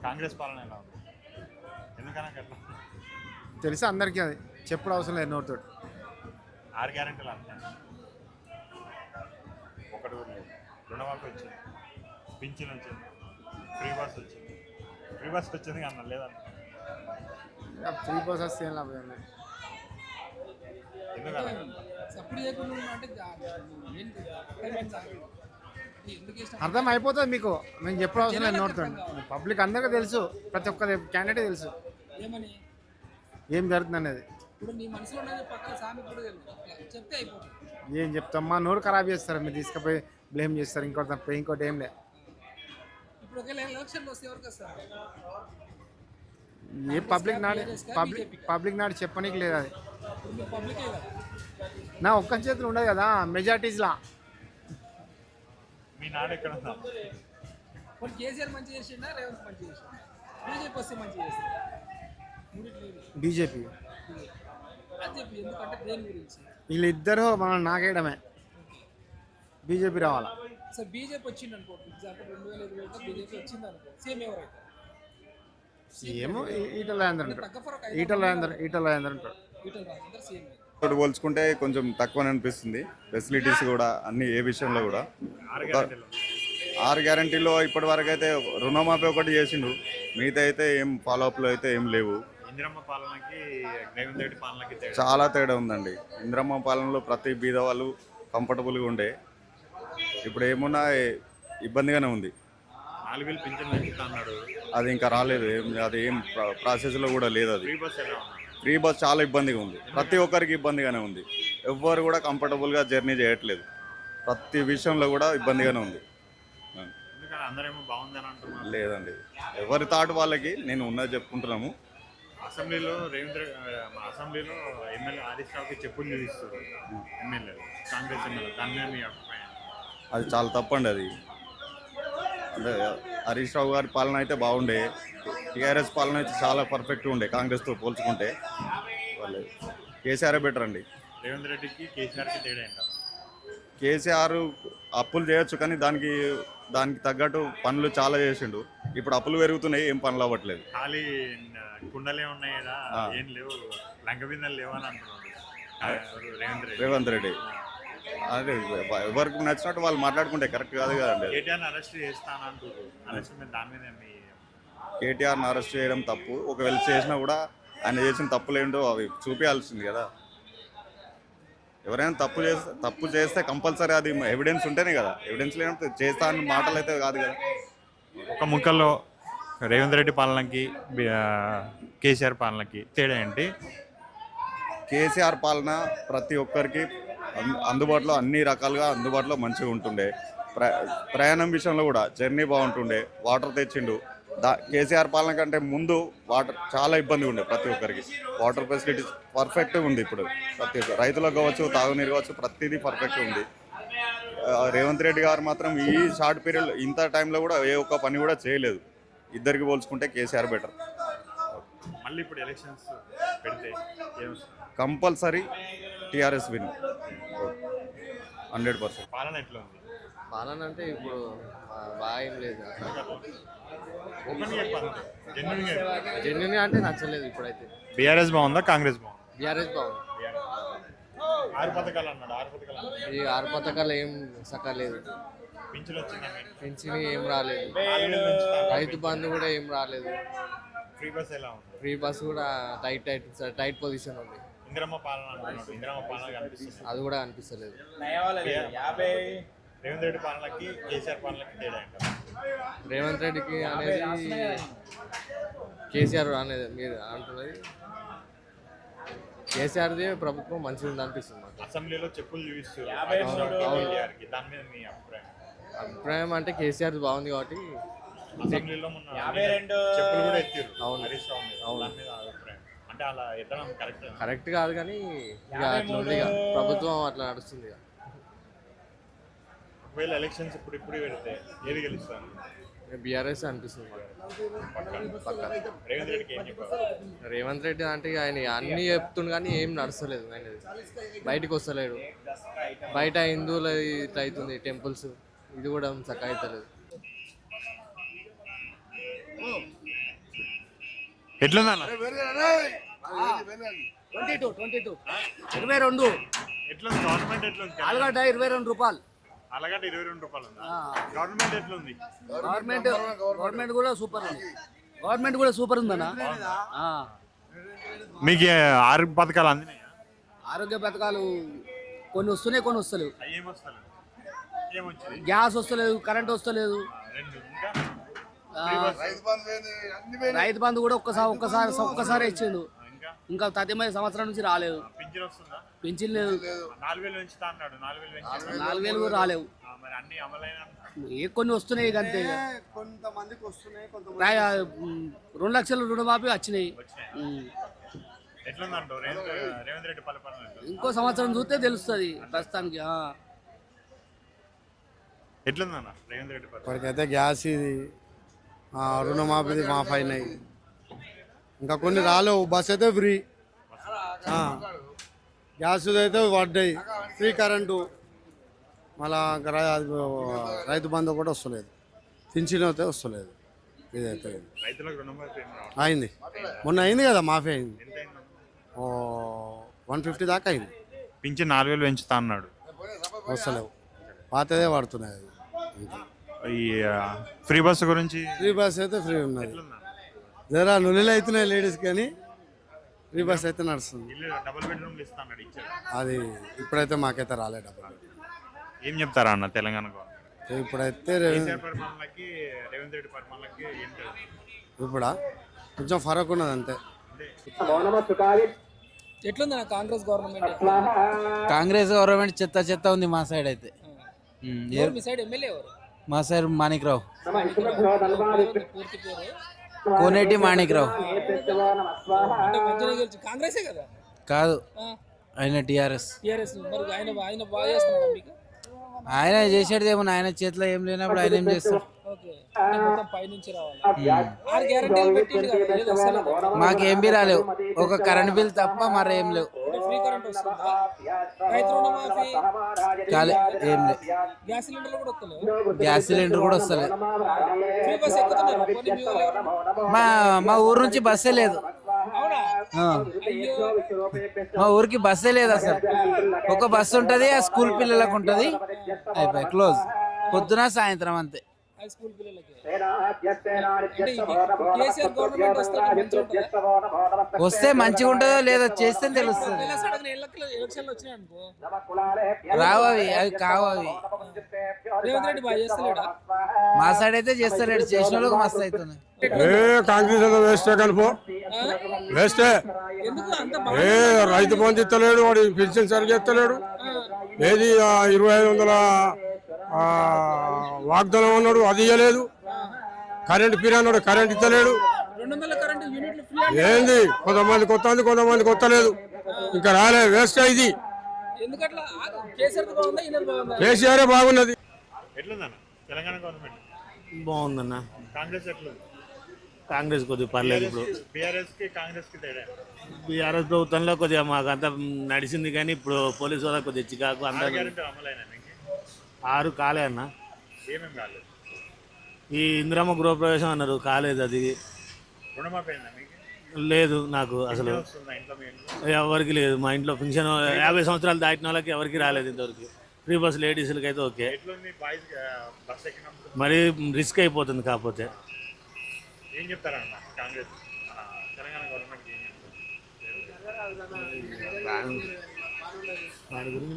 కాంగ్రెస్ పాలన ఎలా ఉంది? ఎందుకన్నా అట్లా? తెలుసు అందరికీ, అది చెప్పుడు అవసరం లేదు నోటితో. 6 గ్యారెంటీలు అంటున్నాను. ఒకటి కూడా లేదు. రుణమాఫీ వచ్చింది, పింఛన్ వచ్చింది, ఫ్రీ బస్ వచ్చింది. ఫ్రీ బస్ వచ్చింది అన్న లేదన్న. ఫ్రీ బస్ వస్తే ఏం లాభం లేదు. ఎందుకన్నా? అర్థం అయిపోతుంది మీకు, మేము చెప్పడం అవసరం లేదు నోటితో. పబ్లిక్ అందరికీ తెలుసు, ప్రతి ఒక్క క్యాండిడేట్ తెలుసు ఏం జరుగుతుంది అనేది. ఏం చెప్తామ్మా, నోరు ఖరాబ్ చేస్తారు, మీరు తీసుకుపోయి బ్లేమ్ చేస్తారు. ఇంకోటి ఏం లేదు. ఏ పబ్లిక్ నాడు చెప్పనీకి లేదు అది. నా ఒక్క చేతులు ఉండదు కదా మెజార్టీస్లా. మీ నాడు ఎక్కడ ఉందా? కేసీఆర్ మంచి చేసిండా, రేవంత్ మంచి చేసిండా? బీజేపీ వస్తే మంచి చేస్తుంది. బీజేపీ ఎందుకంటే దేని గురించి వీళ్ళిద్దరూ మనం నాకేయడమే. బీజేపీ రావాలా. సార్ బీజేపీ వచ్చింది అనుకో, ఎగ్జాంపుల్ 2020 బీజేపీ వచ్చింది అనుకో, సీఎం ఎవరైతే ఏమో ఈటల రాజేందర్ అంటారు. ఈటల రాజేందర్ అంటారు. సీఎం తోటి పోల్చుకుంటే కొంచెం తక్కువని అనిపిస్తుంది. ఫెసిలిటీస్ కూడా అన్ని ఏ విషయంలో కూడా. 6 గ్యారెంటీలో ఇప్పటి వరకు అయితే రుణమాఫీ ఒకటి చేసిండు, మిగతా అయితే ఏం ఫాలోఅప్లో అయితే ఏం లేవు. ఇందిరమ్మ పాలనకి రేవంత్ రెడ్డి పాలనకి చాలా తేడా ఉందండి. ఇందిరమ్మ పాలనలో ప్రతి బీద వాళ్ళు కంఫర్టబుల్గా ఉండే, ఇప్పుడు ఏమున్నా ఇబ్బందిగానే ఉంది. 4,000 పింఛన్ పెంచుతా అన్నాడు, అది ఇంకా రాలేదు. అది ఏం ప్రాసెస్లో కూడా లేదు. అది ఫ్రీ బస్ ఎలా ఉంది? ఫ్రీ బస్ చాలా ఇబ్బందిగా ఉంది, ప్రతి ఒక్కరికి ఇబ్బందిగానే ఉంది. ఎవ్వరు కూడా కంఫర్టబుల్గా జర్నీ చేయట్లేదు, ప్రతి విషయంలో కూడా ఇబ్బందిగానే ఉంది. ఎందుకంటే అందరేమో బాగుందని అంటున్నారు. లేదండి, ఎవరి తాటు వాళ్ళకి, నేను ఉన్నది చెప్పుకుంటున్నాము. అసెంబ్లీలో అసెంబ్లీలో ఎమ్మెల్యే హరీష్ రావుకి చెప్పులు చూపిస్తారు ఎమ్మెల్యేలు, కాంగ్రెస్ ఎమ్మెల్యే. దాని మీద మీ అభిప్రాయం? అది చాలా తప్పండి. అది అంటే హరీష్ రావు గారి పాలన అయితే బాగుండే, టీఆర్ఎస్ పాలన అయితే చాలా పర్ఫెక్ట్గా ఉండే కాంగ్రెస్తో పోల్చుకుంటే. వాళ్ళు కేసీఆర్ బెటర్ అండి. రేవంత్ రెడ్డికి కేసీఆర్కి తేడా ఏంటారు? కేసీఆర్ అప్పులు చేయొచ్చు, కానీ దానికి తగ్గట్టు పనులు చాలా చేసిండు. ఇప్పుడు అప్పులు పెరుగుతున్నాయి, ఏం పనులు అవ్వట్లేదు. ఖాళీ కుండలే ఉన్నాయి కదా, ఏం లేవు, లంక బిందెలు లేవు అని అంటున్నాడు రేవంత్ రెడ్డి. అదే ఎవరికి నచ్చినట్టు వాళ్ళు మాట్లాడుకుంటే కరెక్ట్ కాదు కదండి. కేటీఆర్ని అరెస్ట్ చేస్తానంటారు, అరెస్ట్ మీద దాని మీద మీ? కేటీఆర్ని అరెస్ట్ చేయడం తప్పు. ఒకవేళ చేసినా కూడా ఆయన చేసిన తప్పులేంటో అవి చూపించాల్సింది కదా. ఎవరైనా తప్పు చేస్తే కంపల్సరీ అది ఎవిడెన్స్ ఉంటేనే కదా. ఎవిడెన్స్ లేనప్పుడు చేస్తా అని మాటలు అయితే కాదు కదా. ఒక ముక్కల్లో రేవంత్ రెడ్డి పాలనకి కేసీఆర్ పాలనకి తేడా ఏంటి? కేసీఆర్ పాలన ప్రతి ఒక్కరికి అందుబాటులో, అన్ని రకాలుగా అందుబాటులో మంచిగా ఉంటుండే. ప్రయాణం విషయంలో కూడా జర్నీ బాగుంటుండే, వాటర్ తెచ్చిండు. కేసీఆర్ పాలన కంటే ముందు వాటర్ చాలా ఇబ్బంది ఉండే ప్రతి ఒక్కరికి. వాటర్ ఫెసిలిటీస్ పర్ఫెక్ట్గా ఉంది ఇప్పుడు. ప్రతి ఒక్క రైతులకు కావచ్చు, తాగునీరు కావచ్చు, ప్రతిదీ పర్ఫెక్ట్గా ఉంది. రేవంత్ రెడ్డి గారు మాత్రం ఈ షార్ట్ పీరియడ్ ఇంత టైంలో కూడా ఏ ఒక్క పని కూడా చేయలేదు. ఇద్దరికి పోల్చుకుంటే కేసీఆర్ బెటర్. మళ్ళీ ఇప్పుడు ఎలక్షన్స్ పెడితే కంపల్సరీ టీఆర్ఎస్ విన్ 100%. పాలన ఎట్లా ఉంది? పాలన అంటే ఇప్పుడు బాగా ఏం లేదు. జెన్యున్గా అంటే నచ్చలేదు ఇప్పుడైతే. బీఆర్ఎస్ బాగుందా, కాంగ్రెస్ బాగుందా? బీఆర్ఎస్ బాగుంది. 6 పథకాలు అన్నాడు, 6 పథకాలు. ఈ 6 పథకాలు ఏం సక్కలేదు. పింఛన్ వచ్చిందా? పింఛన్ ఏం రాలేదు. రైతు బంధు కూడా ఏం రాలేదు. ఫ్రీ బస్ ఎలా ఉంది? ఫ్రీ బస్ కూడా టైట్ పొజిషన్ ఉంది. ఇందిరమ్మ పాలన అంటున్నాడు, ఇందిరమ్మ పాలన కనిపిస్తుంది, అది కూడా అనిపిస్తలేదు. రేవంత్ రెడ్డి పాలనకి కేసీఆర్ పాలనకి తేడా ఏంటారు? రేవంత్ రెడ్డికి అనేది కేసీఆర్ అనేది మీరు అంటున్నది. కేసీఆర్ది ప్రభుత్వం మంచిగా ఉంది అనిపిస్తుంది మాకు. అసెంబ్లీలో చెప్పులు చూపిస్తారు, దాని మీద మీ అభిప్రాయం? అభిప్రాయం అంటే కేసీఆర్ బాగుంది కాబట్టి అసెంబ్లీలో మొన్న చెప్పులు కూడా ఎత్తారు. అవును, హరీష్ రావు మీద. దాని మీద అభిప్రాయం అంటే అలా ఎత్తడం కరెక్ట్ కాదు, కానీ ఇక అట్లా ఉంది, ప్రభుత్వం అట్లా నడుస్తుంది. ఒకవేళ ఎలక్షన్స్ ఇప్పుడు పెడితే ఏది గెలుస్తాను? బీఆర్ఎస్ అనిపిస్తుంది. రేవంత్ రెడ్డికి ఏం చెప్పారు? రేవంత్ రెడ్డి అంటే ఆయన అన్నీ చెప్తుండు కానీ ఏం నడుస్తలేదు. ఆయన బయటకు వస్తలేడు. బయట హిందువులు ఇట్లా అవుతుంది, టెంపుల్స్, ఇది కూడా చక్కగా అవుతలేదు. ఎట్లుందన్న 22 22 ఎట్లుంది గవర్నమెంట్ ఎట్లుంది ఆలుగడ్డ 22 రూపాయలు. అలాగంటే 22 రూపాయలు ఉందా గవర్నమెంట్ ఎట్లుంది గవర్నమెంట్ కూడా సూపర్ ఉంది. గవర్నమెంట్ కూడా సూపర్ ఉందన్న. మీకు ఆరోగ్య పథకాలు అందినాయా ఆరోగ్య పథకాలు కొన్ని వస్తున్నాయి, కొన్ని వస్తలేవు. ఏమొస్తారు ఏమొచ్చింది గ్యాస్ వస్తలేదు, కరెంట్ వస్తలేదు. రెండు ఇంకా రైతు బంధు కూడా ఒక్కసారి ఇచ్చిండు. ఇంకా ఇంకా 30 సంవత్సరాల నుంచి రాలేదు. పింఛన్ వస్తుందా పింఛన్ లేదు. 4000 పెంచుతా అన్నాడు 4000 పెంచి 4000 కూడా రాలేవు. మరి అన్ని అమలైన కొన్ని వస్తున్నాయి ఇక అంతే. కొంతమందికి వస్తున్నాయి, 2 లక్షల రుణమాఫీ వచ్చినాయి. ఎట్లుందంటావు రేవంత్ రెడ్డి పరిపాలన ఇంకో సంవత్సరం చూస్తే తెలుస్తుంది ప్రస్తుతానికి. ఎట్లుందన్న రేవంత్ రెడ్డి పరిపాలన ఇప్పటికైతే గ్యాస్ ఇది రుణమాఫీది మాఫ్ అయినాయి. ఇంకా కొన్ని రాలేవు. బస్ అయితే ఫ్రీ, గ్యాస్ అయితే పడ్డాయి, ఫ్రీ కరెంటు. మళ్ళా రైతు బంధు కూడా వస్తలేదు, పింఛన్ అయితే వస్తలేదు. ఇదైతే రైతులకు రుణమాఫీ ఏం రావట్లేదు. అయింది, మొన్న అయింది కదా మాఫీ అయింది. ఎంత అయిందన్న? 150 దాకా అయింది. పింఛన్ 4000 పెంచుతా అన్నాడు. వస్తలేవు, పాతదే పడుతున్నాయి. ఈ ఫ్రీ బస్సు గురించి ఫ్రీ బస్ అయితే ఫ్రీ ఉన్నది. ఎట్లుందా? జరా నువ్వులు అవుతున్నాయి లేడీస్ కానీ ఫ్రీ బస్ అయితే నడుస్తుంది. ఇల్లు డబుల్ బెడ్రూమ్లు ఇస్తా అన్నాడు, ఇచ్చాడు. అది ఇప్పుడైతే మాకైతే రాలేదు డబ్బులు. ఏం చెప్తారా అన్న తెలంగాణ గవర్నమెంట్ ఇప్పుడైతే కేసీఆర్ పరిపాలనకి రేవంత్ రెడ్డి పరిపాలనకి ఏం తెలుసు? ఇప్పుడా కొంచెం ఫరక్ ఉన్నది అంతే. ఎట్లుందన్న కాంగ్రెస్ గవర్నమెంట్? కాంగ్రెస్ గవర్నమెంట్ చెత్త చెత్త ఉంది మా సైడ్ అయితే. మీ సైడ్ ఎమ్మెల్యే ఎవరు? మా సైడ్ మాణిక్రావు, పూర్తి పేరు కోనేటి మాణిక్రావు. అంటే మంచిగా గెలిచి కాంగ్రెసే కదా? కాదు, ఆయన టీఆర్ఎస్. టీఆర్ఎస్. మరి ఆయన బాగా చేస్తున్నాడు మీకు? ఆయన చేసేది ఏమో, ఆయన చేతిలో ఏం లేనప్పుడు ఆయన ఏం చేస్తాడు. ఓకే, అంటే మొత్తం పైనుంచి రావాలి. 6 గ్యారెంటీలు పెట్టిండు కదా, ఏది వస్తలేదు. మాకేం బి రాలేవు, ఒక కరెంట్ బిల్ తప్ప మరేం లేవు. అంటే ఫ్రీ కరెంట్ వస్తుందా? రైతు రుణమాఫీ, కాలే ఏం లేవు. గ్యాస్ సిలిండర్లు కూడా వస్తలేవు. గ్యాస్ సిలిండర్ కూడా వస్తలేదు. ఫ్రీ బస్ ఎక్కుతున్నారు. పోనీ మీ వాళ్ళు ఎవరు? మా ఊరు నుంచి బస్సే లేదు. అవునా? ఆ, అయ్యో, మా ఊరికి బస్సే లేదు అసలు. ఒక బస్సు ఉంటుంది, ఆ స్కూల్ పిల్లలకు ఉంటుంది, అయిపోయి క్లోజ్. పొద్దున సాయంత్రం అంతే. హై స్కూల్ పిల్లలకి. అంటే ఇది కేసీఆర్ గవర్నమెంట్ వస్తే మంచిగా ఉంటుందా? వస్తే మంచిగా ఉంటుందో లేదో చేస్తే తెలుస్తుంది. ఇలా సడన్ ఎలక్షన్లు వచ్చినాయి అనుకో, రావు అవి కావు అవి. రేవంత్ రెడ్డి బాగా చేస్తలేడా? మా సైడ్ అయితే చేస్తలేడు, చేసిన వాళ్ళకి మస్తు అవుతుంది. కాంగ్రెస్ వేస్టే కనుపో, వేస్టే. ఎందుకు అంత రైతు బంధు ఇస్తలేడు, వాడు పెన్షన్ సరిగ్గా ఇస్తలేడు. ఏది 2500 వాగ్దానం అన్నాడు, అది ఇవ్వలేదు. కరెంట్ ఫ్రీ అన్నాడు, కరెంట్ ఇస్తలేడు. 200 కరెంట్ యూనిట్లు ఫ్రీ. ఏంది కొంతమంది కొత్త కొంతమంది కొత్తలేదు, ఇంకా రాలే. వేస్ట్ ఇది. ఎందుకట్లా? కేసీఆర్ బాగుందా, ఈయన బాగుందా? కేసీఆర్ బాగున్నది. ఎట్లుందన్న తెలంగాణ గవర్నమెంట్? బాగుందన్న. కాంగ్రెస్ ఎట్లుంది? కాంగ్రెస్ కొద్దిగా పర్లేదు. ఇప్పుడు బీఆర్ఎస్ కి కాంగ్రెస్ కి తేడా? బీఆర్ఎస్ ప్రభుత్వంలో కొద్దిగా మాకు అంతా నడిచింది, కానీ ఇప్పుడు పోలీసు వాళ్ళకి కొద్దిగా చికాకు. అందరూ గ్యారెంటీ అమలైనా మీకు? 6 కాలే అన్న. ఏమేమి కాలేదు? ఈ ఇందిరమ్మ గృహప్రవేశం అన్నారు, కాలేదు. అది రుణమాఫీ అయిందా మీకు? లేదు నాకు అసలు. వస్తుందా ఇంట్లో మీ ఇంట్లో? ఎవరికి లేదు. మా ఇంట్లో పెన్షన్ 50 సంవత్సరాలు దాటిన వాళ్ళకి ఎవరికి రాలేదు ఇంతవరకు. ఫ్రీ బస్ లేడీస్లకి అయితే ఓకే. ఎట్లుంది బాయ్స్ బస్ ఎక్కినప్పుడు? మరి రిస్క్ అయిపోతుంది. కాకపోతే ఏం చెప్తారన్న కాంగ్రెస్ తెలంగాణ గవర్నమెంట్ ఏం చెప్తారు?